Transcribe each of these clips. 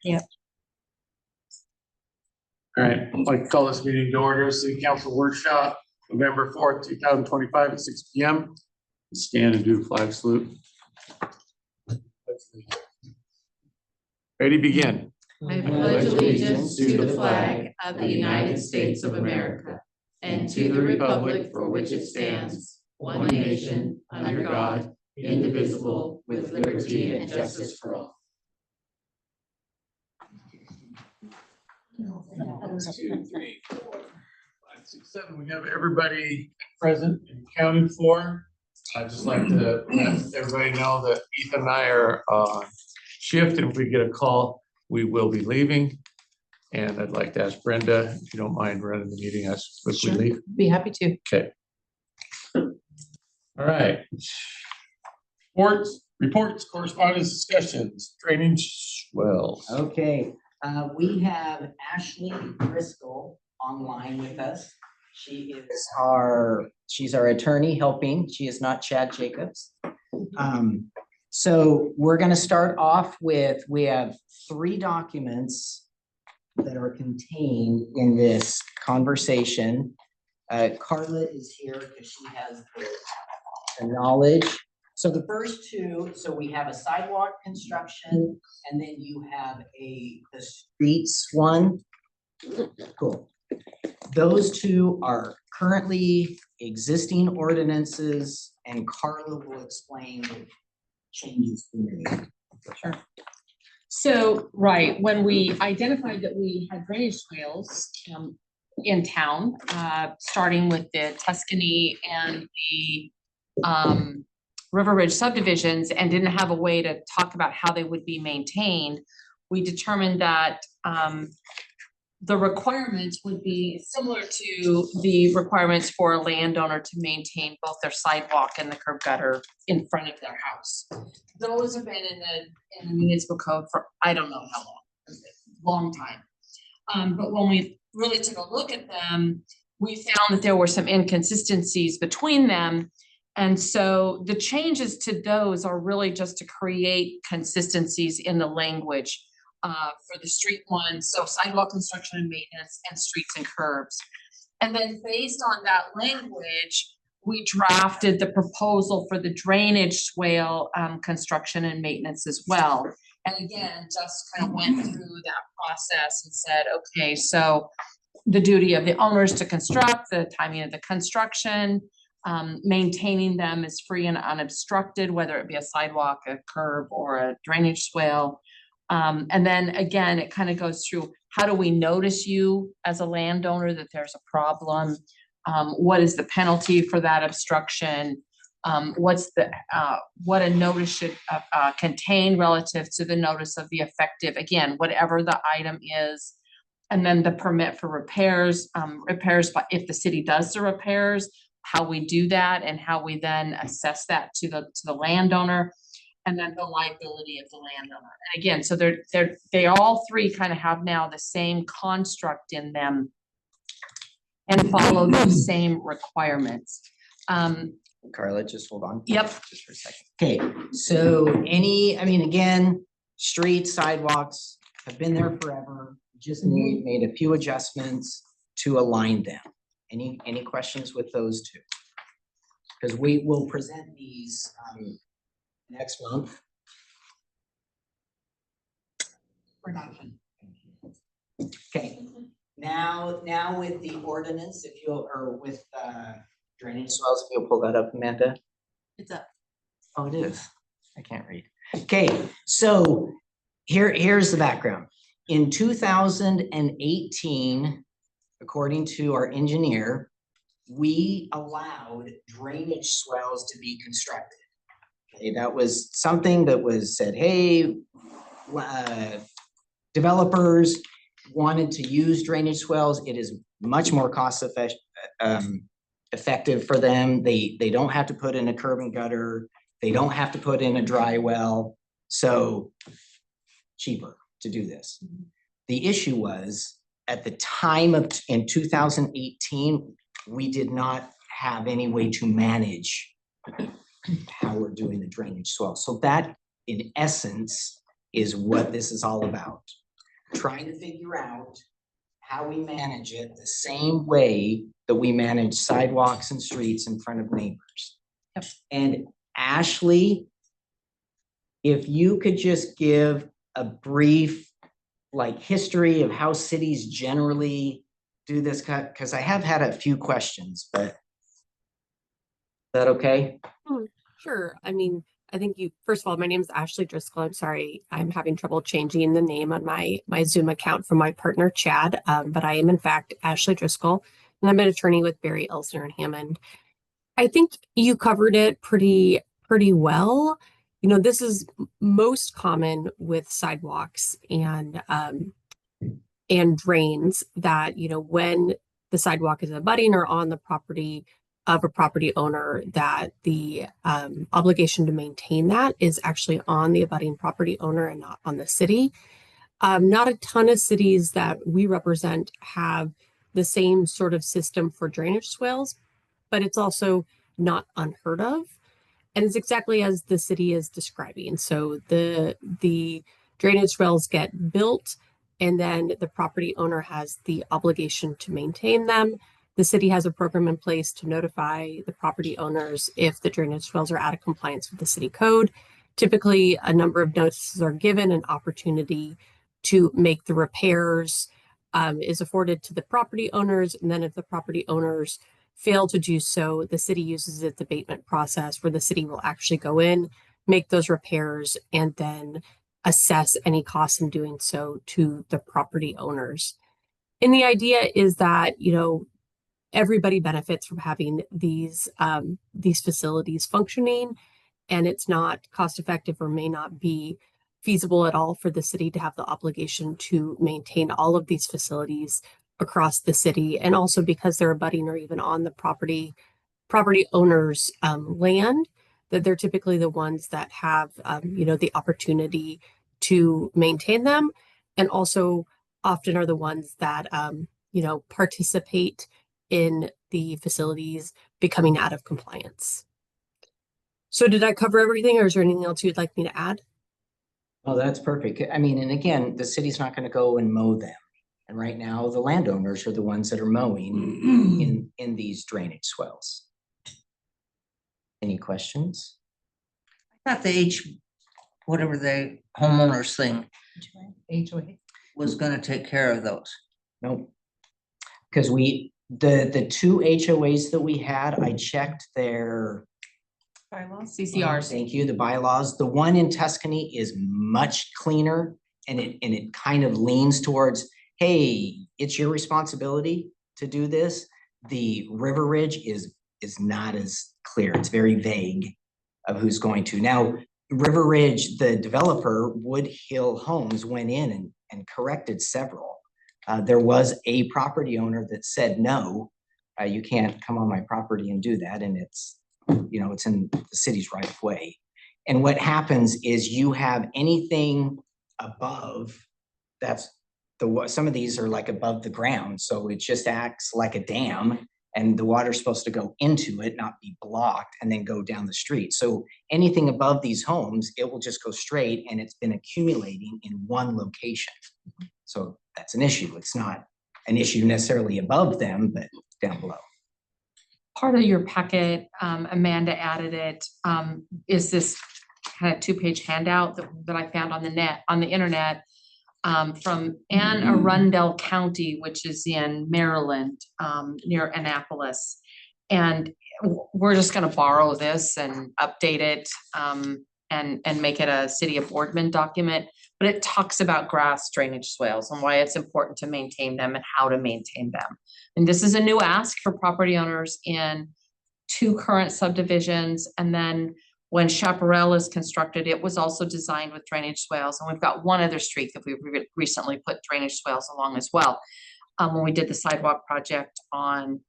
Yep. All right, I'd like to call this meeting to order. City Council Workshop, November 4th, 2025 at 6 p.m. Stand and do the flag salute. Ready, begin. I pledge allegiance to the flag of the United States of America and to the republic for which it stands, one nation, under God, indivisible, with liberty and justice for all. 1, 2, 3, 4, 5, 6, 7. We have everybody present and accounted for. I'd just like to let everybody know that Ethan and I are on shift, and if we get a call, we will be leaving. And I'd like to ask Brenda, if you don't mind running the meeting as quick we leave. Be happy to. Okay. All right. Reports, correspondence, discussions, drainage wells. Okay, we have Ashley Driscoll online with us. She's our attorney helping. She is not Chad Jacobs. So we're going to start off with, we have 3 documents that are contained in this conversation. Carla is here because she has the knowledge. So the first 2, so we have a sidewalk construction, and then you have the streets one. Cool. Those 2 are currently existing ordinances, and Carla will explain the changes we made. Sure. So, right, when we identified that we had drainage swales in town, starting with the Tuscany and the River Ridge subdivisions, and didn't have a way to talk about how they would be maintained, we determined that the requirements would be similar to the requirements for a landowner to maintain both their sidewalk and the curb gutter in front of their house. Those have been in the municipal code for I don't know how long time. But when we really took a look at them, we found that there were some inconsistencies between them. And so the changes to those are really just to create consistencies in the language for the street one, so sidewalk construction and maintenance and streets and curbs. And then based on that language, we drafted the proposal for the drainage swale construction and maintenance as well. And again, just kind of went through that process and said, okay, so the duty of the owners to construct, the timing of the construction, maintaining them is free and unobstructed, whether it be a sidewalk, a curb, or a drainage swale. And then again, it kind of goes through, how do we notice you as a landowner that there's a problem? What is the penalty for that obstruction? What a notice should contain relative to the notice of the effective, again, whatever the item is. And then the permit for repairs, but if the city does the repairs, how we do that and how we then assess that to the landowner. And then the liability of the landowner. And again, so they all 3 kind of have now the same construct in them and follow those same requirements. Carla, just hold on. Yep. Just for a second. Okay, so again, streets, sidewalks have been there forever. Just made a few adjustments to align them. Any questions with those 2? Because we will present these next month. We're not. Okay, now with the ordinance, if you'll, or with drainage swales, if you'll pull that up, Amanda. It's up. Oh, it is. I can't read. Okay, so here's the background. In 2018, according to our engineer, we allowed drainage swales to be constructed. Okay, that was something that was said, hey, developers wanted to use drainage swales. It is much more cost effective for them. They don't have to put in a curb and gutter. They don't have to put in a dry well. So cheaper to do this. The issue was at the time in 2018, we did not have any way to manage how we're doing the drainage swale. So that in essence is what this is all about. trying to figure out how we manage it the same way that we manage sidewalks and streets in front of neighbors. Yep. And Ashley, if you could just give a brief history of how cities generally do this, because I have had a few questions, but is that okay? Sure. I mean, I think first of all, my name is Ashley Driscoll. I'm sorry, I'm having trouble changing the name on my Zoom account from my partner, Chad. But I am in fact Ashley Driscoll, and I'm an attorney with Barry, Elsner and Hammond. I think you covered it pretty well. This is most common with sidewalks and drains that, when the sidewalk is abutting or on the property of a property owner, that the obligation to maintain that is actually on the abutting property owner and not on the city. Not a ton of cities that we represent have the same sort of system for drainage swales, but it's also not unheard of. And it's exactly as the city is describing. So the drainage swales get built, and then the property owner has the obligation to maintain them. The city has a program in place to notify the property owners if the drainage swales are out of compliance with the city code. Typically, a number of notices are given, an opportunity to make the repairs is afforded to the property owners. And then if the property owners fail to do so, the city uses its abatement process where the city will actually go in, make those repairs, and then assess any costs in doing so to the property owners. And the idea is that, everybody benefits from having these facilities functioning, and it's not cost effective or may not be feasible at all for the city to have the obligation to maintain all of these facilities across the city. And also because they're abutting or even on the property owners' land, that they're typically the ones that have, the opportunity to maintain them, and also often are the ones that, participate in the facilities becoming out of compliance. So did I cover everything, or is there anything else you'd like me to add? Oh, that's perfect. I mean, and again, the city's not going to go and mow them. And right now, the landowners are the ones that are mowing in these drainage swells. Any questions? I thought the whatever the homeowners thing HOA. was gonna take care of those. Nope. Because the two HOAs that we had, I checked their Bylaws, CCRs. Thank you, the bylaws. The one in Tuscany is much cleaner, and it kind of leans towards, hey, it's your responsibility to do this. The River Ridge is not as clear. It's very vague of who's going to. Now, River Ridge, the developer, Wood Hill Homes, went in and corrected several. There was a property owner that said, no, you can't come on my property and do that. And it's in the city's right of way. And what happens is you have anything above, some of these are like above the ground. So it just acts like a dam, and the water's supposed to go into it, not be blocked, and then go down the street. So anything above these homes, it will just go straight, and it's been accumulating in one location. So that's an issue. It's not an issue necessarily above them, but down below. Part of your packet, Amanda added it, is this kind of 2-page handout that I found on the internet, from Anne Arundel County, which is in Maryland, near Annapolis. And we're just gonna borrow this and update it, and make it a City of Boardman document. But it talks about grass drainage swales and why it's important to maintain them and how to maintain them. And this is a new ask for property owners in 2 current subdivisions. And then when Chaparral is constructed, it was also designed with drainage swales. And we've got one other street that we recently put drainage swales along as well, when we did the sidewalk project on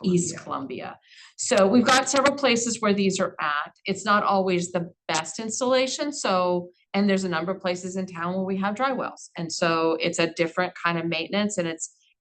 East Columbia. So we've got several places where these are at. It's not always the best installation. And there's a number of places in town where we have dry wells. And so it's a different kind of maintenance, and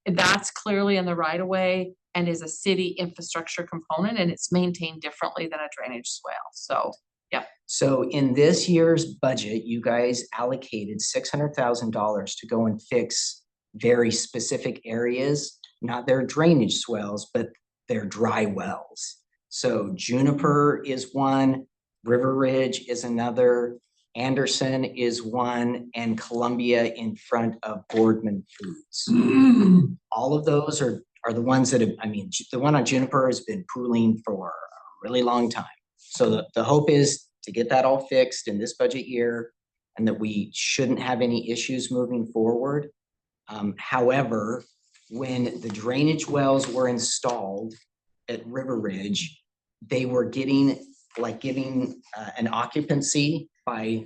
that's clearly in the right of way and is a city infrastructure component, and it's maintained differently than a drainage swale. So, yeah. So in this year's budget, you guys allocated $600,000 to go and fix very specific areas, not their drainage swells, but their dry wells. So Juniper is one, River Ridge is another, Anderson is one, and Columbia in front of Boardman Foods. All of those are the ones that have, I mean, the one on Juniper has been pooling for a really long time. So the hope is to get that all fixed in this budget year and that we shouldn't have any issues moving forward. However, when the drainage wells were installed at River Ridge, they were giving an occupancy by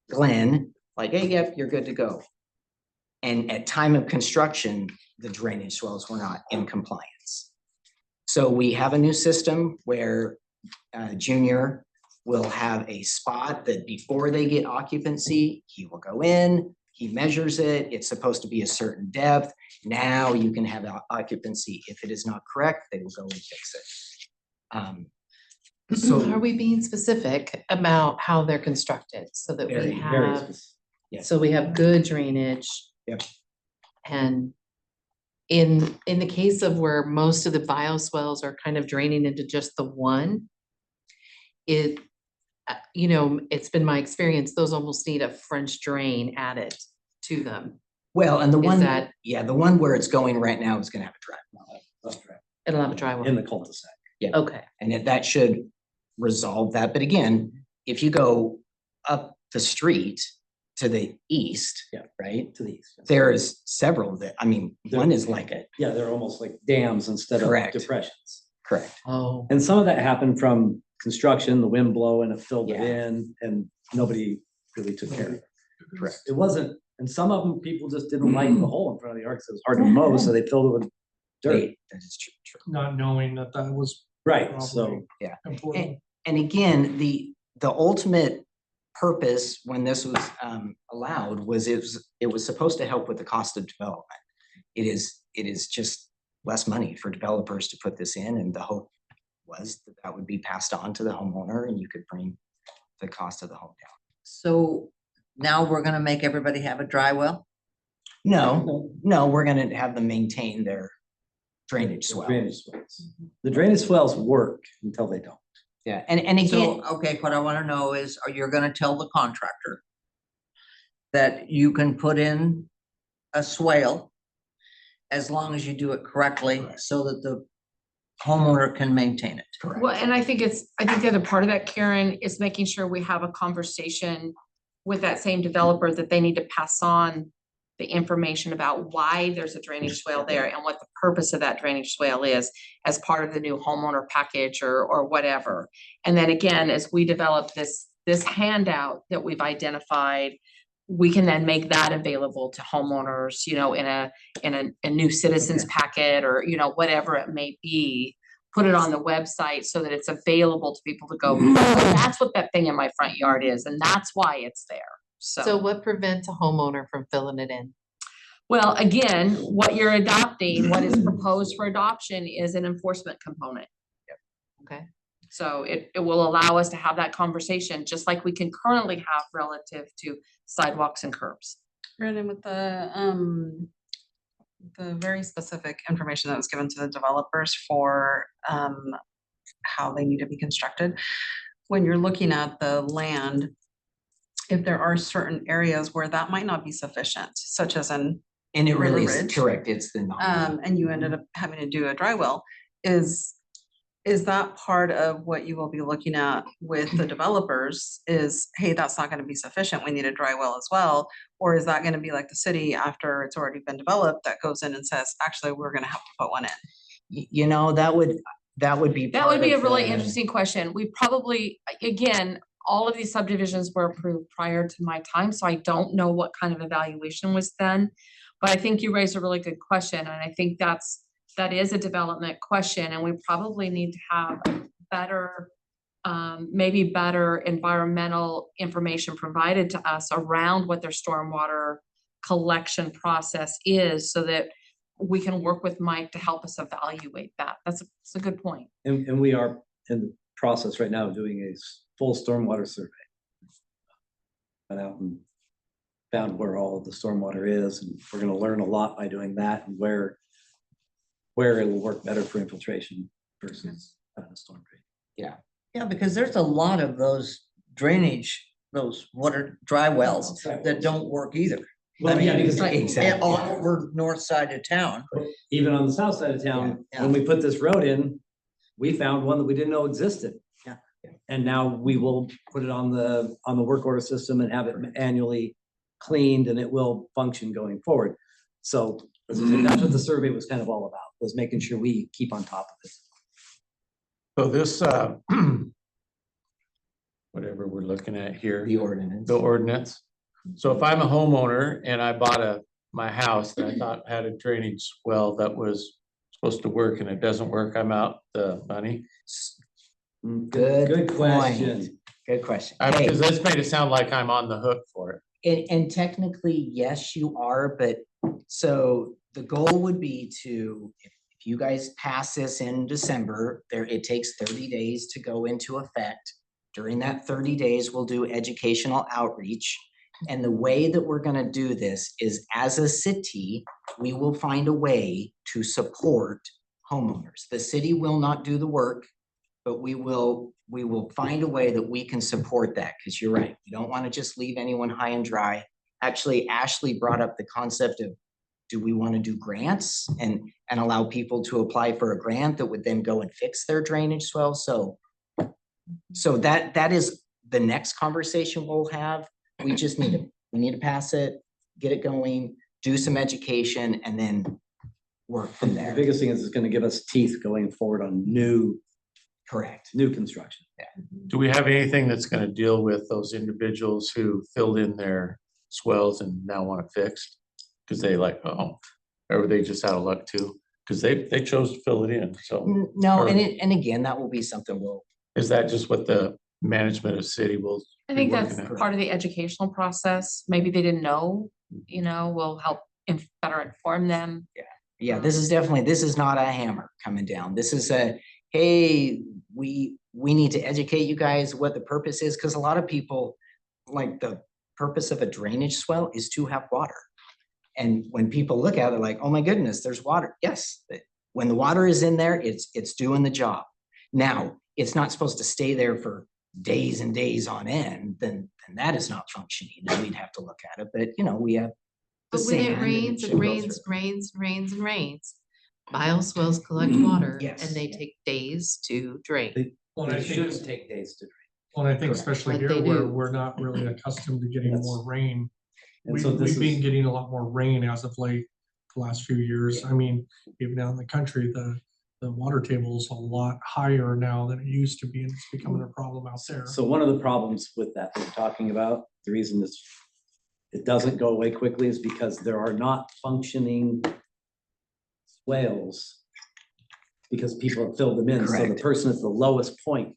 Glenn, like, hey, yep, you're good to go. And at time of construction, the drainage swells were not in compliance. So we have a new system where Junior will have a spot that before they get occupancy, he will go in, he measures it, it's supposed to be a certain depth. Now you can have occupancy. If it is not correct, they will go and fix it. So are we being specific about how they're constructed so that we Very have, specific. Yes. so we have good drainage? Yep. And in the case of where most of the bioswales are kind of draining into just the one, it's been my experience, those almost need a French drain added to them. Well, and the Is one, that- the one where it's going right now is gonna have a dry. It'll have a dry one. In the cul-de-sac. Okay, And that should resolve that. But again, if you go up the street to the east, Yeah. right? To the east. There is several that, I mean, one is like a, Yeah, they're almost like dams instead of Correct. depressions. correct. oh, And some of that happened from construction, the wind blowing, it filled it Yeah. in, and nobody really took care of it. Correct. It wasn't, and some of them, people just didn't like the hole in front of the arc, so it was hard to mow, so they filled it with dirt. Right, that is true. Not knowing that that was Right, so, important. And again, the ultimate purpose when this was allowed was it was supposed to help with the cost of development. It is just less money for developers to put this in, and the hope was that would be passed on to the homeowner and you could bring the cost of the home down. So now we're gonna make everybody have a dry well? No, we're gonna have them maintain their drainage swell. drainage swells. The drainage swells work until they don't. Yeah, and again, So, okay, what I wanna know is, are you gonna tell the contractor that you can put in a swale as long as you do it correctly so that the homeowner can maintain it? correct. Well, and I think the other part of that, Karen, is making sure we have a conversation with that same developer that they need to pass on the information about why there's a drainage swale there and what the purpose of that drainage swale is as part of the new homeowner package or whatever. And then again, as we develop this handout that we've identified, we can then make that available to homeowners, in a new citizens packet or, whatever it may be. Put it on the website so that it's available to people to go, "Oh, that's what that thing in my front yard is, and that's why it's there." so what prevents a homeowner from filling it in? Well, again, what you're adopting, what is proposed for adoption is an enforcement component. Okay, So it will allow us to have that conversation, just like we can currently have relative to sidewalks and curbs. Brandon, with the very specific information that was given to the developers for how they need to be constructed, when you're looking at the land, if there are certain areas where that might not be sufficient, such as And it really River is Ridge. correct, it's the non. and you ended up having to do a dry well, is that part of what you will be looking at with the developers is, hey, that's not gonna be sufficient, we need a dry well as well? Or is that gonna be like the city after it's already been developed that goes in and says, actually, we're gonna have to put one in? That would be. That would be part a of really the- interesting question. We probably, again, all of these subdivisions were approved prior to my time, so I don't know what kind of evaluation was done. But I think you raised a really good question, and I think that is a development question, and we probably need to have better, maybe better environmental information provided to us around what their stormwater collection process is, so that we can work with Mike to help us evaluate that. That's a good point. And we are in the process right now of doing a full stormwater survey. Went out and found where all of the stormwater is, and we're gonna learn a lot by doing that and where it will work better for infiltration versus storm drain. Yeah, because there's a lot of those drainage, those water dry wells that don't work either. Well, yeah, because And all over north side of town. even on the south side of town, Yeah. when we put this road in, we found one that we didn't know existed. Yeah. And now we will put it on the work order system and have it annually cleaned, and it will function going forward. So as I said, that's what the survey was kind of all about, was making sure we keep on top of it. So this, whatever we're looking at here, The ordinance. the ordinance. So if I'm a homeowner and I bought my house that I thought had a drainage well that was supposed to work and it doesn't work, I'm out the money. Good question. point. Good question. Because this made it sound like I'm on the hook for it. And technically, yes, you are, but so the goal would be to, if you guys pass this in December, it takes 30 days to go into effect. During that 30 days, we'll do educational outreach. And the way that we're gonna do this is, as a city, we will find a way to support homeowners. The city will not do the work, but we will find a way that we can support that, because you're right, we don't want to just leave anyone high and dry. Actually, Ashley brought up the concept of, do we want to do grants and allow people to apply for a grant that would then go and fix their drainage swell? So that is the next conversation we'll have. We just need to pass it, get it going, do some education, and then work from The there. biggest thing is it's gonna give us teeth going forward on new Correct. construction. Do we have anything that's gonna deal with those individuals who filled in their swells and now want it fixed? Because they like, or were they just out of luck too? Because they chose to fill it in, so No, Or- and again, that will be something is that just what the management of city will? I think be that's working at? part of the educational process. Maybe they didn't know, we'll help better inform them. Yeah, this is not a hammer coming down. This is hey, we need to educate you guys what the purpose is, because a lot of people, like, the purpose of a drainage swell is to have water. And when people look at it like, oh my goodness, there's water. Yes, when the water is in there, it's doing the job. Now, it's not supposed to stay there for days and days on end, then that is not functioning. And we'd have to look at it, but we have. the But when sand it and rains, should it go rains, through. rains, rains, and rains. Bioswales collect water Yes. and they take days to drain. Well, and I It think, shouldn't take days to drain. well, and I think Correct. especially But here they where do. we're not really accustomed to getting That's- more rain. And so this We've been is, getting a lot more rain as of late, the last few years. I mean, even down in the country, the water table is a lot higher now than it used to be, and it's becoming a problem out there. so one of the problems with that we're talking about, the reason it doesn't go away quickly is because there are not functioning swales because people have filled them in. So the Correct. person at the lowest point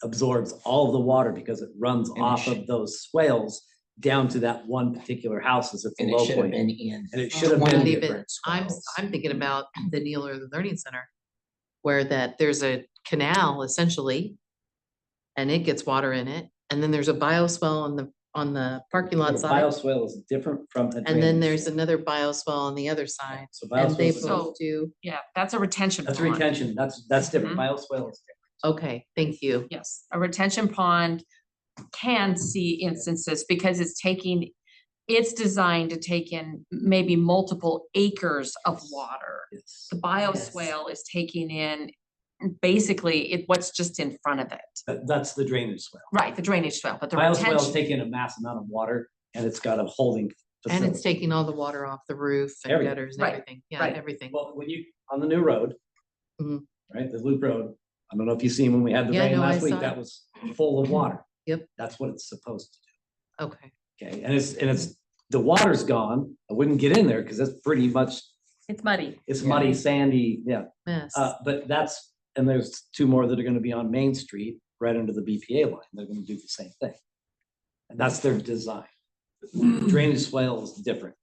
absorbs all of the water because it runs And it off should- of those swales down to that one particular house as it's a And low it should have point. been in. And it should have one been Not different even, I'm swells. thinking about the Neil or the Learning Center, where there's a canal essentially, and it gets water in it, and then there's a bioswale on the parking A lot side, bioswale is different from a and then drainage there's swale. another bioswale on the other side. So And they bioswale is- both do, Yeah, that's a retention that's pond. retention, that's different. Bioswale is different. okay, thank you. Yes, a retention pond can see instances because it's designed to take in maybe multiple acres of water. It's- The bioswale is taking in basically what's just in front of it. That's the drainage swale. Right, the drainage swale, but the Bioswale is retention, taking a mass amount of water and it's got a holding And it's facility. taking all the water off the roof and Everything. gutters and Right, everything, yeah, right. everything. Well, when on the new road, Mhm. right, the loop road, I don't know if you've seen when we had the Yeah, rain no, I last week, saw that it. was full of water. Yep. That's what it's supposed to Okay, do, okay? And it's, the water's gone. I wouldn't get in there because it's pretty much, it's muddy. it's muddy, sandy, yeah. mess. But and there's two more that are gonna be on Main Street, right under the BPA line. They're gonna do the same thing. And that's their design. Drainage swale is different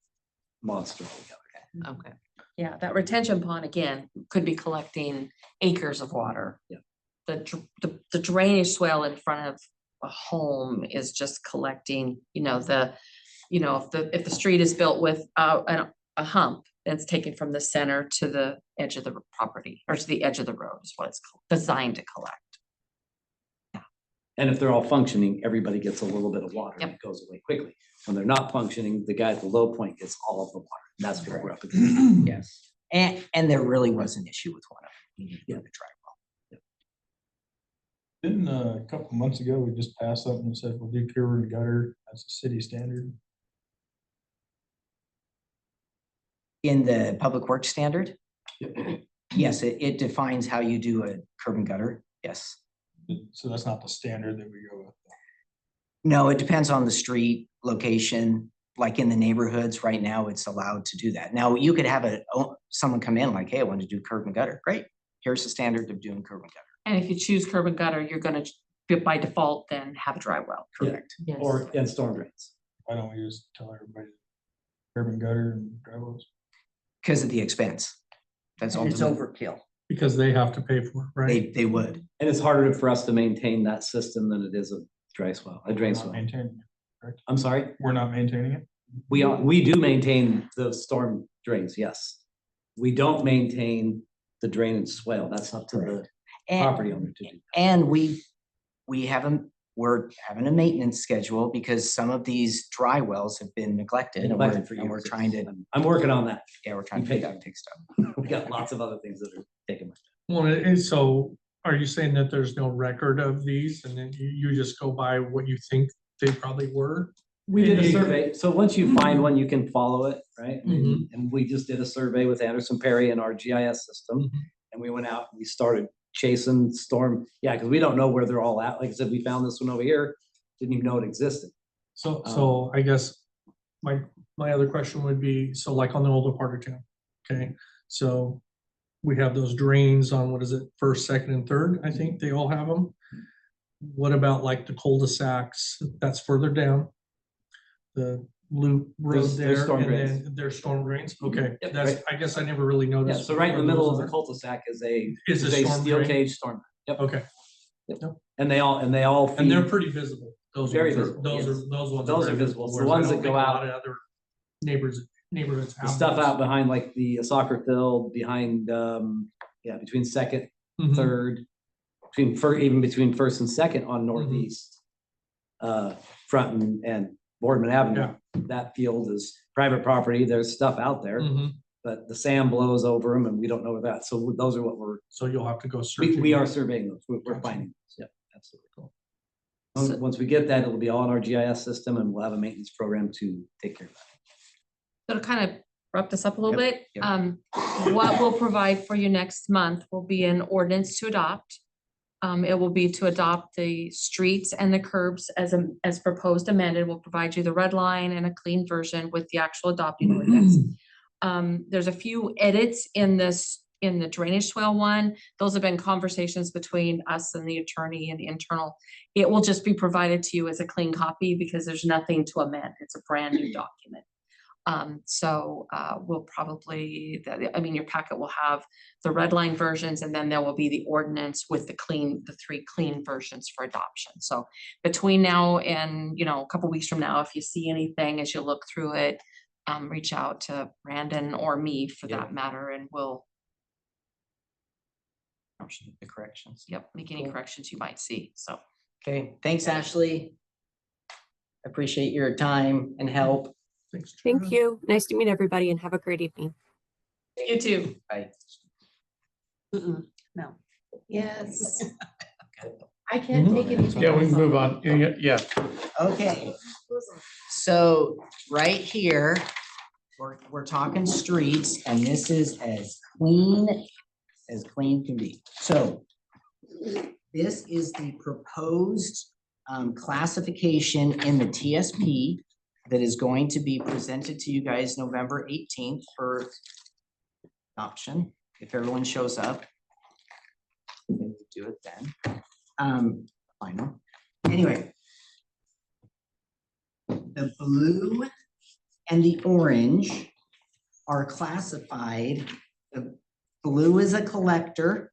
monster altogether. Okay, Yeah, that retention pond, again, could be collecting acres of water. Yeah. the drainage swale in front of a home is just collecting, if the street is built with a hump, that's taken from the center to the edge of the property, or to the edge of the road is what it's designed to collect. And if they're all functioning, everybody gets a little bit of water and Yep. it goes away quickly. When they're not functioning, the guy at the low point gets all of the water. And that's what we're up against. Yes, and there really was an issue with one of them. We needed to do the dry well. Didn't a couple months ago, we just passed something that said we'll do curb and gutter as a city standard? In the public works standard? Yes, it defines how you do a curb and gutter, yes. So that's not the standard that we go with. No, it depends on the street location, like in the neighborhoods right now, it's allowed to do that. Now, you could have someone come in like, hey, I want to do curb and gutter, great. Here's the standard of doing curb and gutter. And if you choose curb and gutter, you're gonna by default then have a dry well. Correct. Yes. Or and storm drains. Why don't we just tell everybody curb and gutter and dry wells? Because of the expense. That's And it's ultimate, overkill. Because they have to pay for it, right? they would. And it's harder for us to maintain that system than it is a dry swell, a drain We're not swell. maintaining it. I'm sorry, We're not maintaining it. we do maintain the storm drains, yes. We don't maintain the drain and swale. That's up to the property owner to do. And we're having a maintenance schedule because some of these dry wells have been neglected. And Neglected for we're years. trying to, I'm working on that. we're trying to You pick pay up, take stuff. We got lots of other things that are taking my Well, and so are you saying that there's no record of these and then you just go by what you think they probably were? We did a Indeed. survey, so once you find one, you can follow it, right? Mhm. And we just did a survey with Anderson Perry and our GIS system. Mhm. And we went out and we started chasing storm, yeah, because we don't know where they're all at. Like I said, we found this one over here, didn't even know it existed. So I guess my other question would be, so like on the older part of town, okay? So we have those drains on, what is it, first, second, and third, I think they all have them. What about like the cul-de-sacs that's further down? The loop road There's there, storm and drains. then there's storm drains, okay, Yep, that's, right. I guess I never really Yeah, noticed. so right in the where middle those of the are. cul-de-sac is a Is a storm steel drain? cage storm. Yep. Okay, And they all and they're feed, pretty visible, those Very ones are, visible, those yes. are, those ones. Those are very visible. It's the whereas I ones don't that go think a out- lot of other neighborhoods the have stuff those. out behind like the soccer field, behind, between second, Mhm. third, even between first and second on northeast. Front and Boardman Avenue, that field is private property, there's stuff out there, Mhm. but the sand blows over them and we don't know where that, so those are what So you'll have to go searching. we are surveying those, we're Gotcha. finding, those. Yep, absolutely. Cool. Once we get that, it'll be all in our GIS system and we'll have a maintenance program to take care of that. So to kind of wrap this up a little Yep, bit, yep. what we'll provide for you next month will be an ordinance to adopt. It will be to adopt the streets and the curbs as proposed amended. We'll provide you the red line and a clean version with the actual adopting ordinance. There's a few edits in the drainage swale one. Those have been conversations between us and the attorney and the internal. It will just be provided to you as a clean copy because there's nothing to amend. It's a brand new document. We'll probably, your packet will have the red line versions and then there will be the ordinance with the 3 clean versions for adoption. So between now and, a couple weeks from now, if you see anything as you look through it, reach out to Brandon or me for Yeah. that matter and we'll, The corrections. make any Cool. corrections you might see. So Okay, thanks, Ashley. Appreciate your time and help. Thanks. Thank Trina. you. Nice to meet everybody and have a great evening. you too. Bye. No. Yes. I can't take it. Yeah, we can move on. Yeah. Okay, so right here, we're talking streets and this is as clean can be. So this is the proposed classification in the TSP that is going to be presented to you guys November 18th for adoption, if everyone shows up. We'll do it then. Final. Anyway. The blue and the orange are classified. The blue is a collector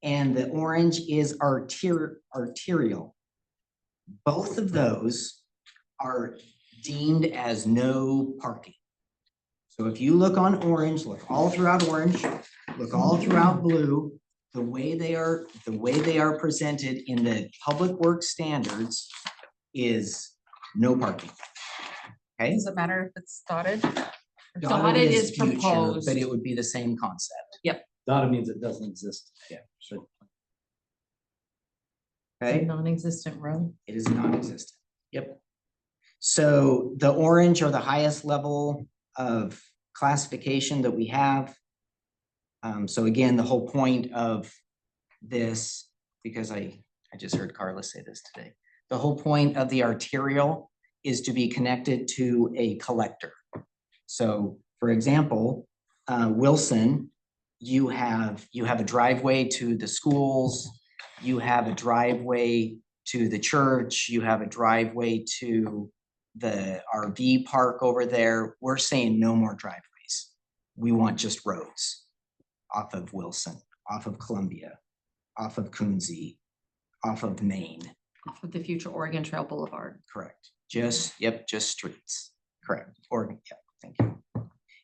and the orange is arterial. Both of those are deemed as no parking. So if you look on orange, look all throughout orange, look all throughout blue, the way they are presented in the public works standards is no parking. Okay? Does it matter if it's dotted? Dotted is future, proposed. but it would be the same concept. Dotted means it doesn't exist. Yeah. Sure. Okay? Non-existent road. It is non-existent. Yep. So the orange are the highest level of classification that we have. So again, the whole point of this, because I just heard Carla say this today. The whole point of the arterial is to be connected to a collector. So for example, Wilson, you have a driveway to the schools, you have a driveway to the church, you have a driveway to the RV park over there. We're saying no more driveways. We want just roads off of Wilson, off of Columbia, off of Coonsey, off of Maine. Off of the future Oregon Trail Boulevard. Correct. Just streets. Correct. Oregon, yep, thank you.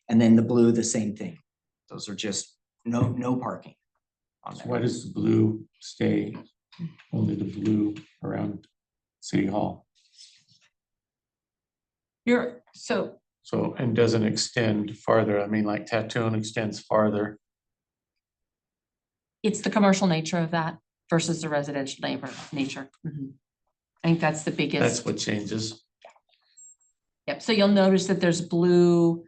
And then the blue, the same thing. Those are just no parking on So there. why does the blue stay only the blue around City Hall? So And doesn't extend farther. I mean, like Tattoon extends farther. it's the commercial nature of that versus the residential nature. Mhm. I think that's the biggest. That's what changes. Yep, so you'll notice that there's blue,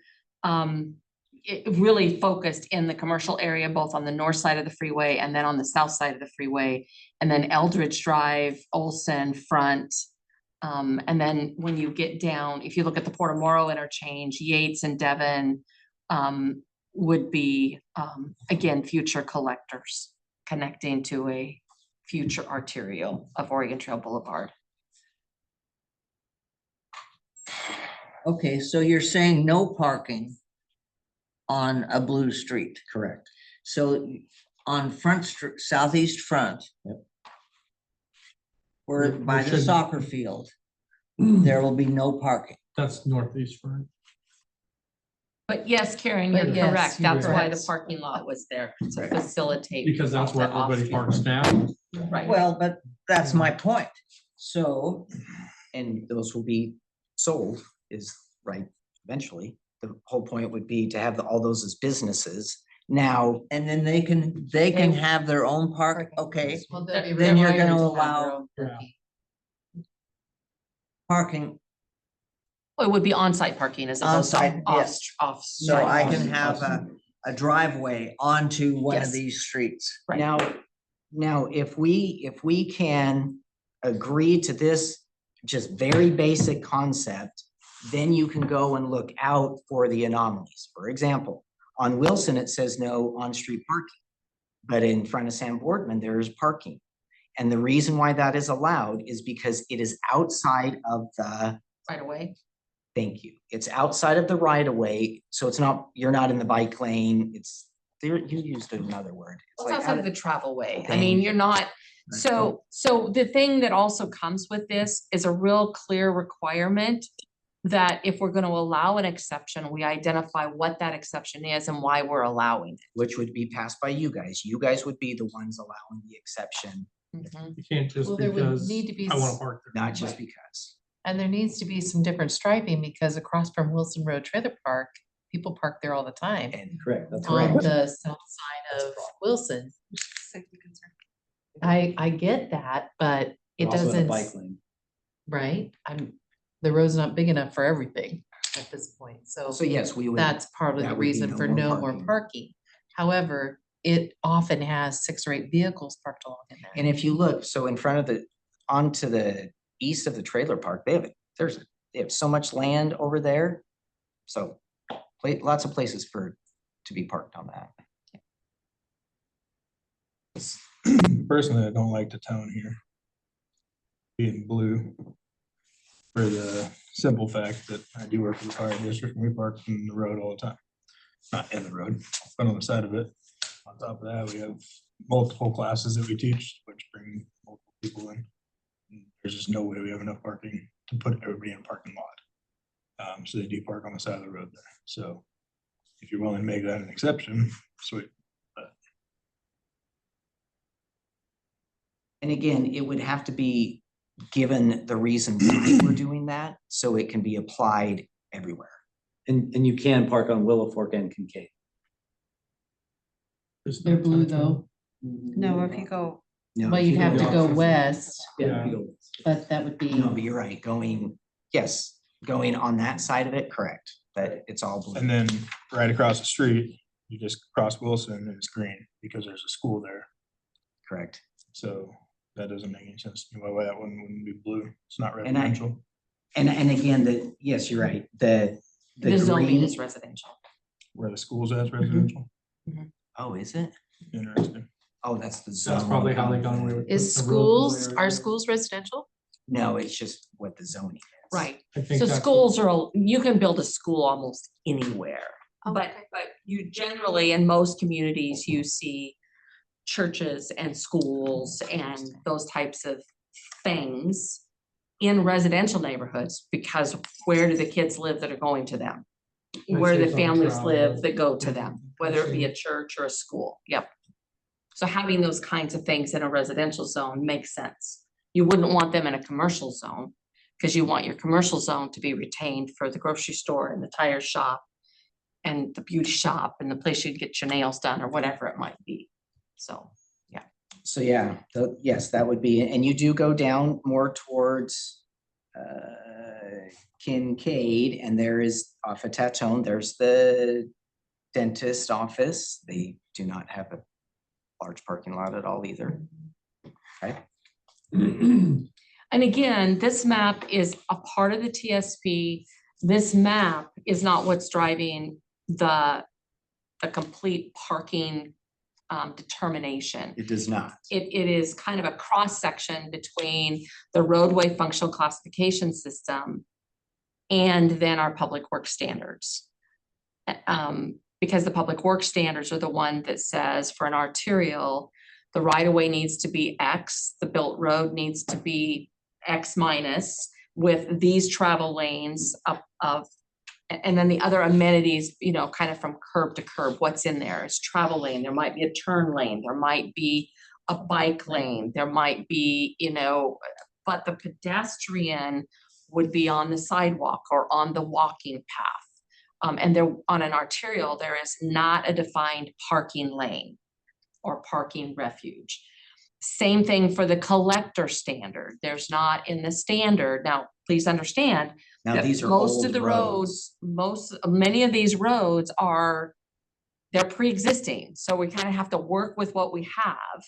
it really focused in the commercial area, both on the north side of the freeway and then on the south side of the freeway. And then Eldridge Drive, Olson Front. And then when you get down, if you look at the Portomoro interchange, Yates and Devon, would be, again, future collectors connecting to a future arterial of Oregon Trail Boulevard. Okay, so you're saying no parking on a blue street. Correct. So on Front Street, Southeast Front. Yep. Where We by the should- soccer field, there will be no parking. That's northeast front. But yes, Karen, But you're yes, correct. you're That's why the correct. parking lot was there to facilitate. Because that's where the off everybody street. parks now. Right. Well, but that's my point. So And those will be sold is right eventually. The whole point would be to have all those as businesses. Now, and then they can have their own park, okay, Well, they'll be Then you're required gonna to have their allow- own parking. parking, It would be on-site parking as opposed to On-site, yes. off. so I can have a driveway onto one of Yes. these streets. Right. now, if we can agree to this just very basic concept, then you can go and look out for the anomalies. For example, on Wilson, it says no on-street parking. But in front of Sam Boardman, there is parking. And the reason why that is allowed is because it is outside of the, Right away. thank you, it's outside of the right of way. So it's not, you're not in the bike lane. It's there, you used another word. It's It's like outside out of the travel way. I Thank mean, you. you're not, so the thing that also comes with this is a real clear requirement that if we're gonna allow an exception, we identify what that exception is and why we're allowing which would be passed by you guys. You guys would be the ones allowing the exception, it. Mhm. You can't just Well, there would because need to be I wanna s- park there. not just because. And there needs to be some different striping because across from Wilson Road Trailer Park, people park there all the time. And Correct, that's On correct. the south side of Wilson. Safety concern. I get that, but it Also in a doesn't, bike lane. right? The road's not big enough for everything at this point, so so yes, we would. that's part of that the would be reason no for more no more parking. parking. However, it often has 6 or 8 vehicles parked along in there. And if you look, so in front of onto the east of the trailer park, they have so much land over there. So lots of places to be parked on that. Personally, I don't like the tone here. Being blue. For the simple fact that I do work for the fire district and we park in the road all the time. Not in the road, but on the side of it. On top of that, we have multiple classes that we teach, which bring multiple people in. There's just no way we have enough parking to put everybody in a parking lot. So they do park on the side of the road there. So if you're willing to make that an exception, sweet. And again, it would have to be given the reason why we're doing that, so it can be applied everywhere. And you can park on Willow Fork and Kincaid. Just They're not blue Tattoo. though. No, if you go, No, Well, if you'd you have go to down- go west, Yeah. but that would be, No, but you're right, yes, going on that side of it, correct, that it's all blue. And then right across the street, you just cross Wilson and it's green because there's a school there. Correct. So that doesn't make any sense. Why that one wouldn't be blue? It's not And I- residential. And again, yes, you're right, the The zoning green, is residential. Where the school's at is residential. oh, is it? Interesting. Oh, that's the zone. That's probably how they got away with. Is putting the roads schools, there. are schools residential? No, it's just what the zoning is. Right. I think So that's what- schools are, you can build a school almost anywhere. But you generally, in most communities, you see churches and schools and those types of things in residential neighborhoods, because where do the kids live that are going to them? Where do the It's on families travel. live that go to them, whether it be a church or a school, yep. So having those kinds of things in a residential zone makes sense. You wouldn't want them in a commercial zone, because you want your commercial zone to be retained for the grocery store and the tire shop and the beauty shop and the place you get your nails done or whatever it might be. So, So yeah, yes, that would be, and you do go down more towards Kincaid, and there is off of Tatone, there's the dentist office. They do not have a large parking lot at all either. Okay. and again, this map is a part of the TSP. This map is not what's driving the complete parking determination. It does not. It is kind of a cross-section between the roadway functional classification system and then our public works standards. Because the public works standards are the one that says for an arterial, the right-of-way needs to be X, the built road needs to be X minus with these travel lanes of and then the other amenities, you know, kind of from curb to curb, what's in there is travel lane, there might be a turn lane, there might be a bike lane, there might be, you know, but the pedestrian would be on the sidewalk or on the walking path. And there, on an arterial, there is not a defined parking lane or parking refuge. Same thing for the collector standard. There's not in the standard. Now, please understand, Now, that these are most old of the roads. many of these roads are, they're pre-existing, so we kind of have to work with what we have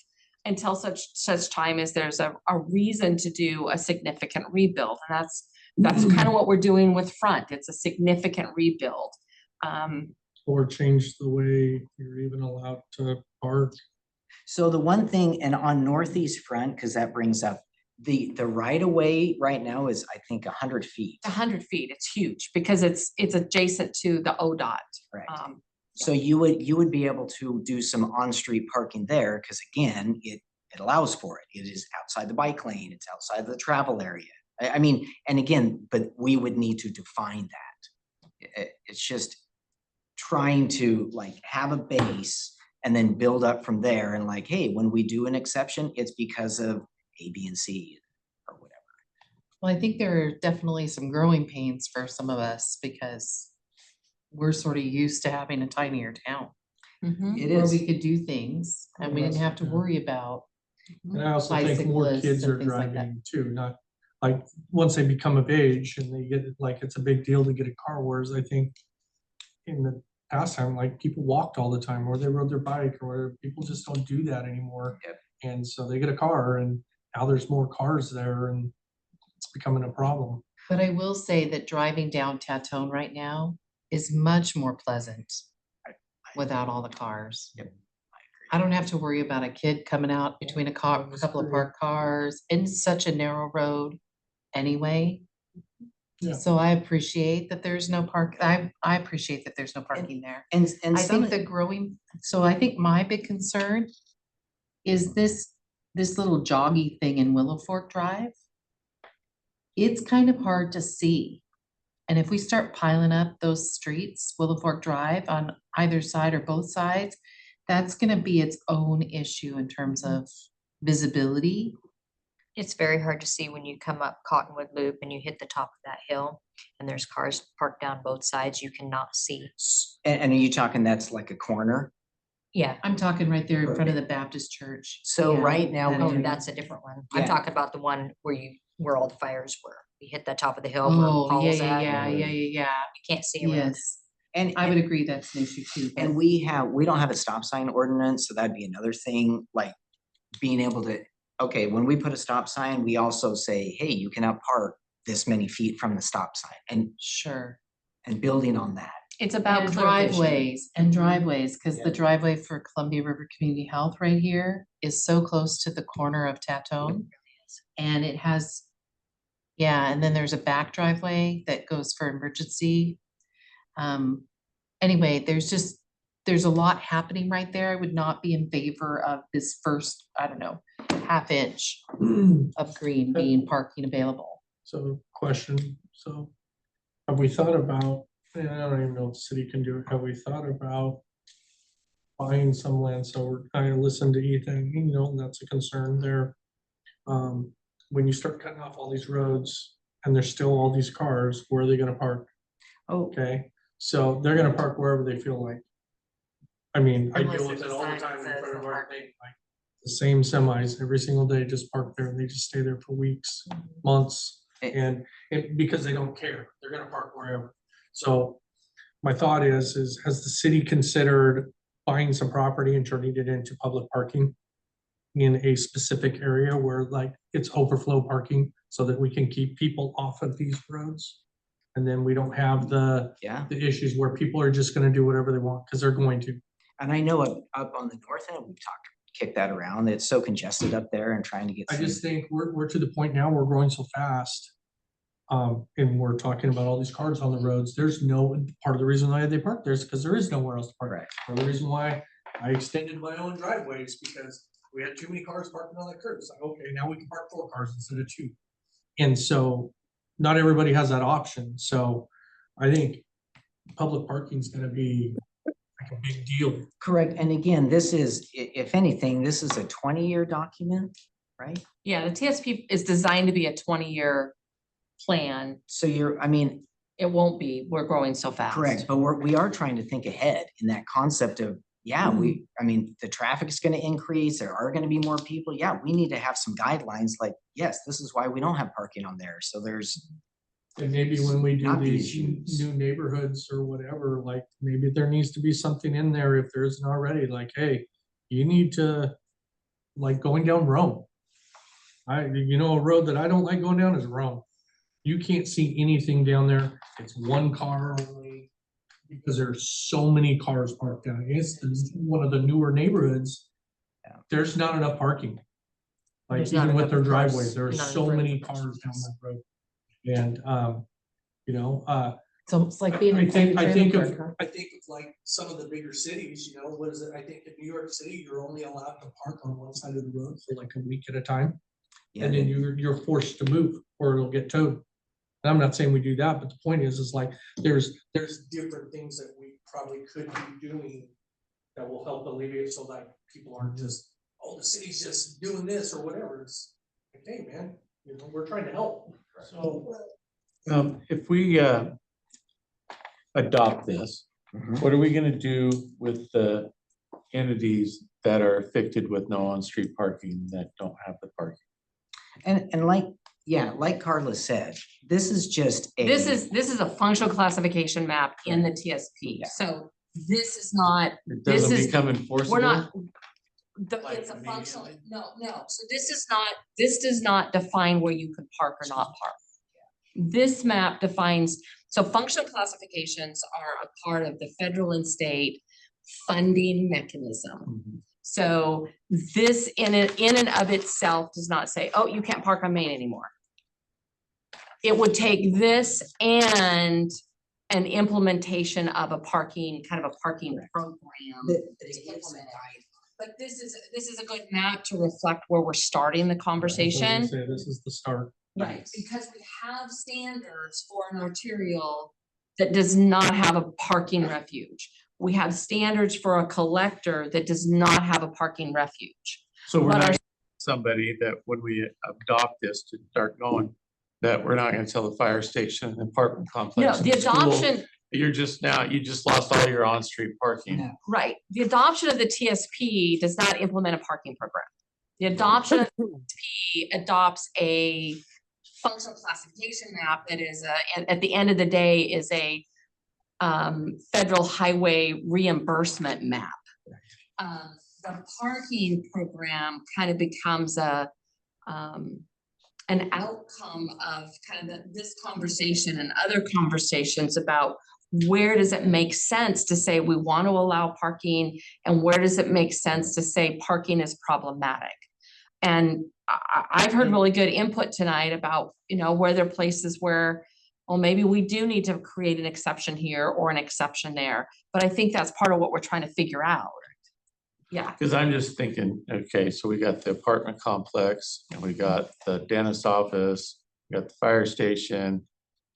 until such time as there's a reason to do a significant rebuild, and that's kind of what we're doing with Front. It's a significant rebuild. Or change the way you're even allowed to park. So the one thing, and on Northeast Front, because that brings up, the right of way right now is, I think, 100 feet. 100 feet, it's huge because it's adjacent to the ODOT. Correct. Um, So you would be able to do some on-street parking there, because again, it allows for it. It is outside the bike lane, it's outside the travel area. I mean, and again, but we would need to define that. It's just trying to like have a base and then build up from there, and like, hey, when we do an exception, it's because of A, B, and C or whatever. well, I think there are definitely some growing pains for some of us because we're sort of used to having a tinier town mhm. It where is. we could do things and we didn't have to worry about. And I also think more Bicyclists kids and are things like that. driving too, not like, once they become of age and they get, like, it's a big deal to get a car, whereas I think in the past time, like, people walked all the time, or they rode their bike, or whatever. People just don't do that anymore. Yep. And so they get a car, and now there's more cars there, and it's becoming a problem. But I will say that driving down Tatone right now is much more pleasant without all the cars. Yep. I don't have to worry about a kid coming out between a couple of parked cars in such a narrow road anyway. Yeah. So I appreciate that there's no I appreciate that there's no parking there. And I some, think the growing, so I think my big concern is this little joggy thing in Willow Fork Drive. It's kind of hard to see. And if we start piling up those streets, Willow Fork Drive on either side or both sides, that's gonna be its own issue in terms of visibility. It's very hard to see when you come up Cottonwood Loop and you hit the top of that hill and there's cars parked down both sides. You cannot see. And are you talking that's like a corner? Yeah. I'm talking right there in front of the Baptist church. So Yeah, right now, that Oh, area. that's a different one. Yeah. I'm talking about the one where all the fires were. You hit the top of the hill Oh, where yeah, Paul's yeah, at. yeah, You yeah, yeah, can't see yeah. around. Yes, and I would agree that's an issue too. but- And we don't have a stop sign ordinance, so that'd be another thing, like being able to, okay, when we put a stop sign, we also say, hey, you cannot park this many feet from the stop sign Sure. and building on that. It's about And clear vision. driveways, because Yeah. the driveway for Columbia River Community Health right here is so close to the corner of Tatone. And it has, yeah, and then there's a back driveway that goes for emergency. Anyway, there's a lot happening right there. I would not be in favor of this first, I don't know, half inch of green being parking available. So question, so have we thought about, and I don't even know if the city can do it, have we thought about buying some land? So we're kind of listening to Ethan, you know, that's a concern there. When you start cutting off all these roads and there's still all these cars, where are they gonna park? Oh, Okay, so they're gonna park wherever they feel like. I mean, I Unless deal with there's it a all the sign time in that front says of no our parking. thing, like the same semis every single day, just park there, and they just stay there for weeks, months. And because they don't care, they're gonna park wherever. So my thought is has the city considered buying some property and turning it into public parking in a specific area where like it's overflow parking so that we can keep people off of these roads? And then we don't have the issues where people are just gonna do whatever they want, because they're going to. And I know up on the north end, we've kicked that around. It's so congested up there and trying to get. I just think we're to the point now, we're growing so fast. And we're talking about all these cars on the roads. There's no, part of the reason why they park there is because there is nowhere else to park. Right. Part of the reason why I extended my own driveways because we had too many cars parking on that curb. It's like, okay, now we can park 4 cars instead of 2. And so not everybody has that option. So I think public parking is gonna be like a big deal. Correct. And again, this is, if anything, this is a 20-year document, right? Yeah, the TSP is designed to be a 20-year plan. So I mean, It won't be, we're growing so fast. correct, but we are trying to think ahead in that concept of, yeah, I mean, the traffic is gonna increase, there are gonna be more people. Yeah, we need to have some guidelines like, yes, this is why we don't have parking on there. So there's. And maybe when we do Not the these issues. new neighborhoods or whatever, like maybe there needs to be something in there if there isn't already, like, hey, you need to, like going down Rome. A road that I don't like going down is Rome. You can't see anything down there. It's one car only because there's so many cars parked down. It's one of the newer neighborhoods. There's not enough parking. Like There's not even with enough their cars, driveways, there are not so enough room many for cars down cars. that road. And, It's almost like being. I think trailer of park, like some of the bigger cities, what is it? I think in New York City, you're only allowed to park on one side of the road for like a week at a time. Yeah, And then you're forced to move or it'll get towed. And I'm not saying we do that, but the point is like, there's different things that we probably could be doing that will help alleviate so that people aren't just, oh, the city's just doing this or whatever. It's like, hey, man, we're trying to help. So. If we adopt this, Mhm. what are we gonna do with the entities that are affected with no on-street parking that don't have the parking? And like Carla said, this is just a. This is a functional classification map in the TSP. Yeah. So this is not, It This doesn't is- become enforceable? we're not, Like it's a functional, immediately? no. So this does not define where you could park or not park. This map defines, so functional classifications are a part of the federal and state funding mechanism. Mhm. So this in and of itself does not say, oh, you can't park on Main anymore. It would take this and an implementation of a parking, kind of a parking program. That that is gives a implemented. But this is a good map to reflect where we're starting the conversation. Say this is the start. Right, because we have standards for an arterial that does not have a parking refuge. We have standards for a collector that does not have a parking refuge. So we're But not our- somebody that when we adopt this to start going, that we're not gonna tell the fire station and apartment complex. No, and the school, adoption, you just lost all your on-street parking. No. right, the adoption of the TSP does not implement a parking program. The adoption of the TSP adopts a functional classification map that is at the end of the day is a federal highway reimbursement map. The parking program kind of becomes an outcome of kind of this conversation and other conversations about where does it make sense to say we want to allow parking and where does it make sense to say parking is problematic. And I've heard really good input tonight about, where there are places where, well, maybe we do need to create an exception here or an exception there. But I think that's part of what we're trying to figure out. Yeah. Cause I'm just thinking, okay, so we got the apartment complex and we got the dentist office, we got the fire station,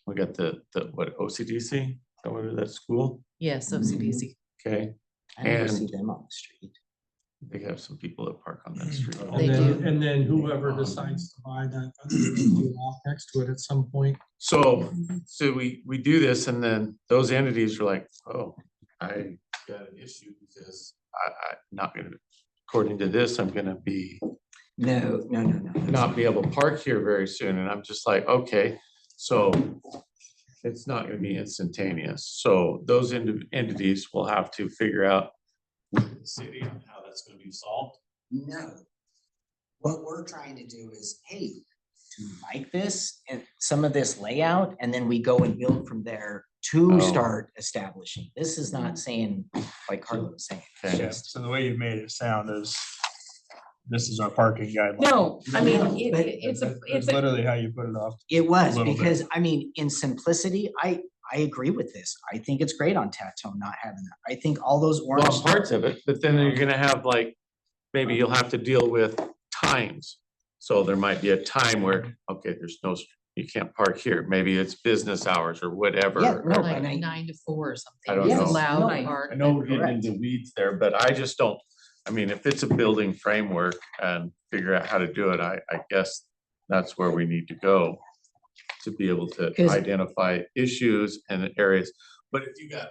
we got the what, OCDC? Is that school? Yes, OCDC. Okay, I never see And- them on the street. they have some people that park on that street. They do. And then whoever decides to buy that other lot next to it at some point. So we do this and then those entities are like, oh, I got an issue because I'm not gonna, according to this, I'm gonna be No. not be able to park here very soon. And I'm just like, okay, so it's not gonna be instantaneous. So those entities will have to figure out with the city on how that's gonna be solved. No. What we're trying to do is, hey, do you like this and some of this layout, and then we go and build from there to Oh. start establishing. This is not saying, like Carla was saying. it's Okay. just- So the way you've made it sound is, this is our parking guideline. No, I mean, No, but- it's That's literally how you put it off. It was, little bit. because I mean, in simplicity, I agree with this. I think it's great on Tatone not having that. I think all those Well, orange. parts of it, but then you're gonna have like, maybe you'll have to deal with times. So there might be a time where, okay, there's no, you can't park here. Maybe it's business hours or whatever. Yeah, no, Like and I- 9 to 4 or something. I don't It's know. allowed No, to park. I know we're getting Correct. into weeds there, but I just don't, I mean, if it's a building framework and figure out how to do it, I guess that's where we need to go to be able to 'Cause- identify issues and areas. But if you got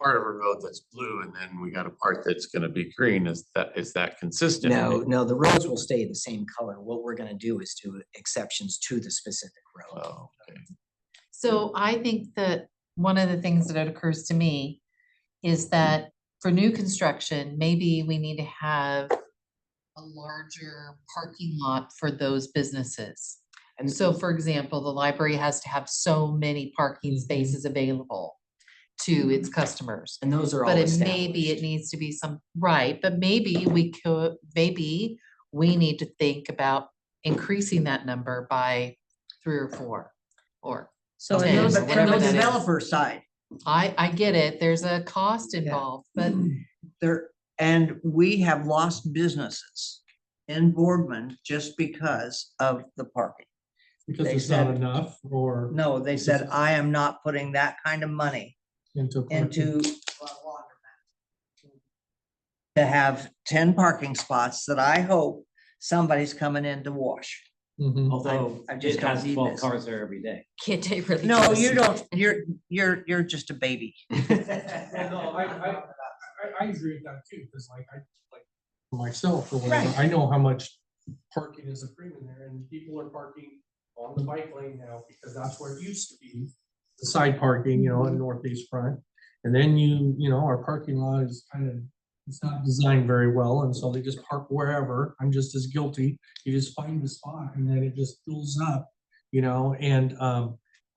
part of a road that's blue and then we got a part that's gonna be green, is that consistent? No, the roads will stay the same color. What we're gonna do is do exceptions to the specific road. Oh, okay. So I think that one of the things that occurs to me is that for new construction, maybe we need to have a larger parking lot for those businesses. And So for example, the library has to have so many parking spaces available to its customers. And those are all But established. maybe it needs to be right, but maybe we need to think about increasing that number by 3 or 4 or So Okay, and so the whatever that is. developer side, I get it, there's a cost involved, but and we have lost businesses in Boardman just because of the parking. Because They it's not said- enough or No, they said, I am not putting that kind of money into. parking. into to have 10 parking spots that I hope somebody's coming in to wash. Mhm. Although I just it don't has need 12 this. cars there every day. Kid day really. No, does. you don't, you're just a baby. No, I agree with that too, because like for myself or whatever, Right. I know how much parking is a premium there and people are parking on the bike lane now because that's where it used to be. The side parking, in northeast front. And then our parking lot is it's not designed very well. And so they just park wherever. I'm just as guilty. You just find the spot and then it just fills up, and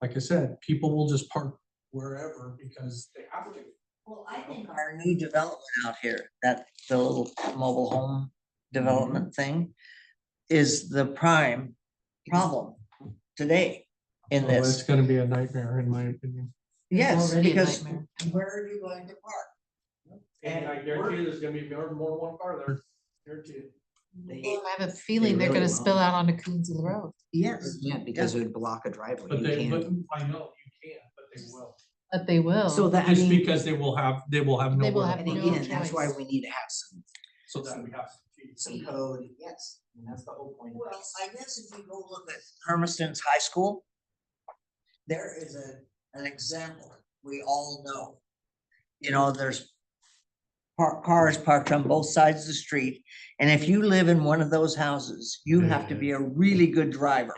like I said, people will just park wherever because they have to. Well, I think our new development out here, the little mobile home development thing is the prime problem today in So it's this. gonna be a nightmare in my opinion. Yes, already a because nightmare. where are you going to park? And I guarantee you there's gonna be more than one car there, guarantee it. They, I have a feeling they're really gonna spill won't. out onto Coonsville Road. Yes. yeah, because it would block a driveway. But You they, but can't. I know you can't, but they will. But they will. So that, I Just mean, because they will have They will nowhere have to and put it, no again, that's why choice. we need to have some, so that we have some fees. some code, yes, and that's the whole point. of Well, this. I guess if you go look at Hermiston's High School, there is an example we all know. You know, there's cars parked on both sides of the street, and if you live in one of those houses, you have to be a really good driver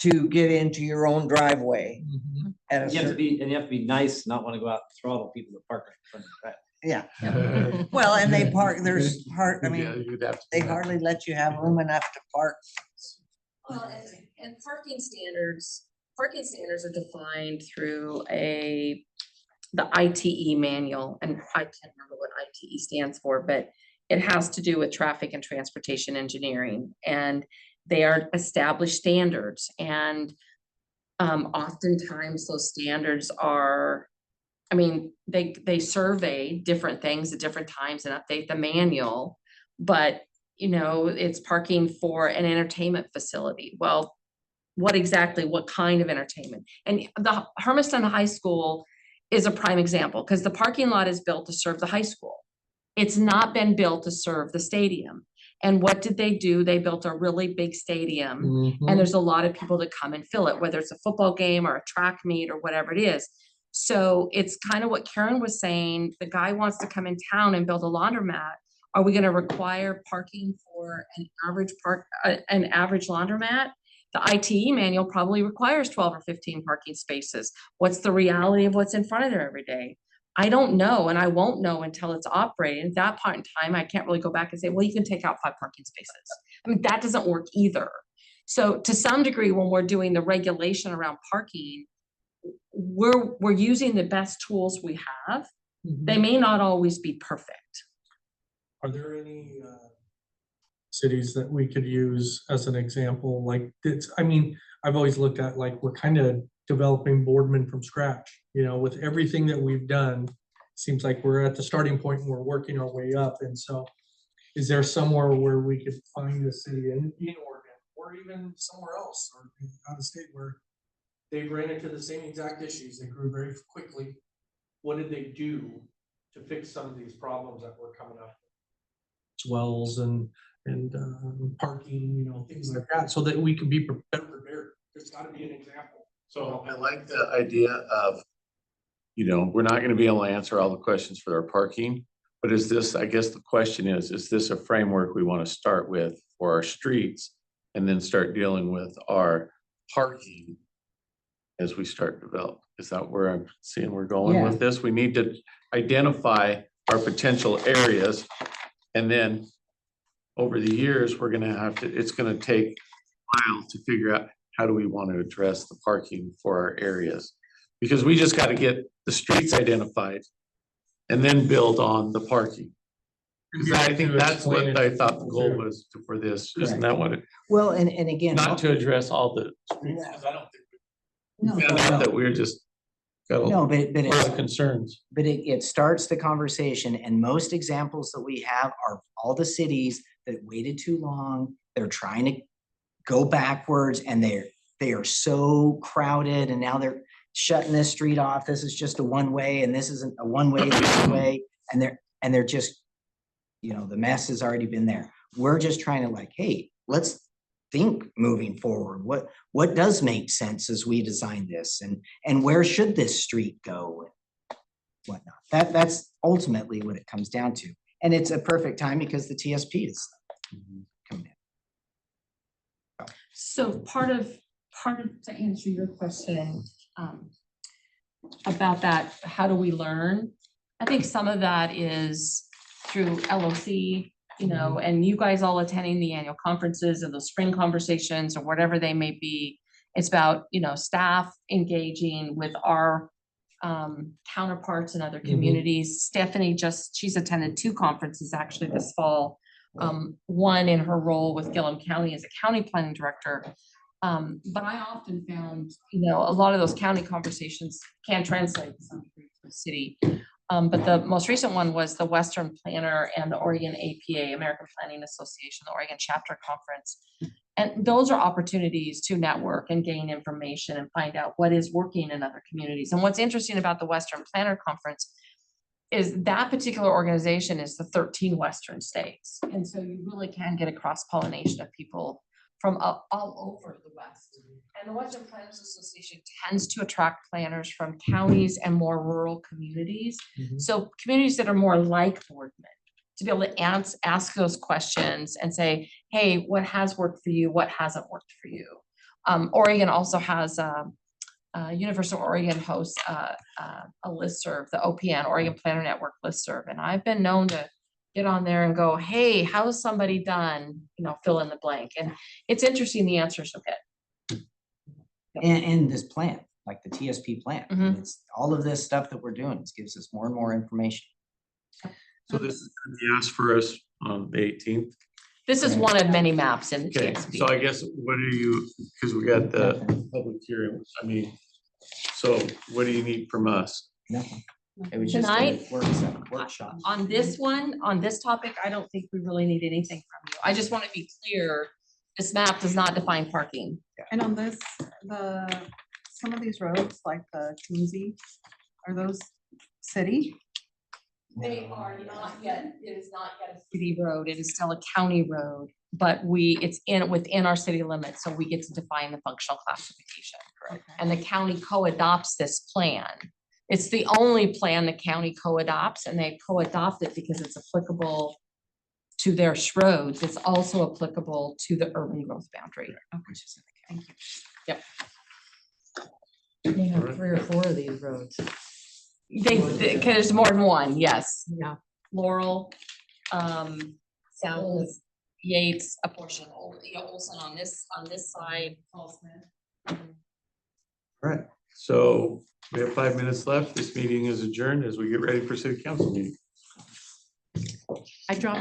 to get into your own driveway Mhm. at a You have to certain, be, and you have to be nice, not wanna go out and throttle people that park in front of your car. yeah. Well, and they park, there's I Yeah, mean, you'd have to they do that. hardly let you have room enough to park. Well, and parking standards are defined through the ITE manual, and I can't remember what ITE stands for, but it has to do with traffic and transportation engineering, and they are established standards, and oftentimes those standards are, I mean, they survey different things at different times and update the manual, but you know, it's parking for an entertainment facility. Well, what kind of entertainment? And the Hermiston High School is a prime example, because the parking lot is built to serve the high school. It's not been built to serve the stadium. And what did they do? They built a really big stadium, Mhm. and there's a lot of people that come and fill it, whether it's a football game or a track meet or whatever it is. So it's kind of what Karen was saying, the guy wants to come in town and build a laundromat. Are we gonna require parking for an average laundromat? The ITE manual probably requires 12 or 15 parking spaces. What's the reality of what's in front of there every day? I don't know, and I won't know until it's operating. At that point in time, I can't really go back and say, well, you can take out 5 parking spaces. I mean, that doesn't work either. So to some degree, when we're doing the regulation around parking, we're using the best tools we have. They may not always be perfect. Are there any cities that we could use as an example? Like, it's, I mean, I've always looked at, like, we're kind of developing Boardman from scratch, you know, with everything that we've done. Seems like we're at the starting point and we're working our way up. And so is there somewhere where we could find a city in Oregon or even somewhere else or out of state where they ran into the same exact issues? They grew very quickly. What did they do to fix some of these problems that were coming up? Swells and parking, you know, things like that, so that we can be better prepared. There's gotta be an example. So I like the idea of, you know, we're not gonna be able to answer all the questions for our parking. But is this, I guess the question is this a framework we wanna start with for our streets? And then start dealing with our parking as we start to develop? Is that where I'm seeing we're going Yeah. with this? We need to identify our potential areas. And then over the years, we're gonna have to, it's gonna take a while to figure out how do we want to address the parking for our areas? Because we just gotta get the streets identified and then build on the parking. Cause I think that's what I thought the goal was for this, isn't that what it, Well, and again. not to address all the streets, cause I don't think we found out that we're just got a No, lot but of concerns. it starts the conversation, and most examples that we have are all the cities that waited too long. They're trying to go backwards, and they are so crowded, and now they're shutting this street off. This is just a one way, and this isn't a one way, this way, and they're just, you know, the mess has already been there. We're just trying to, like, hey, let's think moving forward. What does make sense as we design this, and where should this street go and whatnot. That's ultimately what it comes down to. And it's a perfect time because the TSP is coming in. So part of, to answer your question, about that, how do we learn? I think some of that is through LOC, you know, and you guys all attending the annual conferences and those spring conversations or whatever they may be. It's about, you know, staff engaging with our counterparts in other communities. Stephanie she's attended 2 conferences actually this fall. One in her role with Gillum County as a county planning director. But I often found, you know, a lot of those county conversations can translate to some degree to the city. But the most recent one was the Western Planner and the Oregon APA, American Planning Association, the Oregon Chapter Conference. And those are opportunities to network and gain information and find out what is working in other communities. And what's interesting about the Western Planner Conference is that particular organization is the 13 Western states. And so you really can get a cross-pollination of people from all over the West. And the Western Planners Association tends to attract planners from counties and more rural communities. So communities that are more like Boardman, to be able to ask those questions and say, hey, what has worked for you? What hasn't worked for you? Oregon also has, University of Oregon hosts a listserv, the OPN, Oregon Planner Network listserv. And I've been known to get on there and go, hey, how's somebody done? You know, fill in the blank. And it's interesting, the answers you'll get. And this plan, like the TSP plan, Mhm. it's all of this stuff that we're doing, it gives us more and more information. So this is gonna be asked for us on the 18th. This is one of many maps in the Okay, TSP. so I guess what are you, because we got the public hearing, I mean, so what do you need from us? Nothing. It was just Tonight? a workshop. On this one, on this topic, I don't think we really need anything from you. I just want to be clear, this map does not define parking. And on this, some of these roads, like the Quincy, are those city? They are not yet, it is not yet a city road, it is still a county road, but it's within our city limits, so we get to define the functional classification. And the county co-adopts this plan. It's the only plan the county co-adopts, and they co-adopt it because it's applicable to their roads. It's also applicable to the urban growth boundary. Which is in the county. Yep. We have 3 or 4 of these roads. Cause there's more than one, yes. Yeah. Laurel, South Yates, a portion, Olson on this side. All right, so we have 5 minutes left. This meeting is adjourned as we get ready for city council meeting. I dropped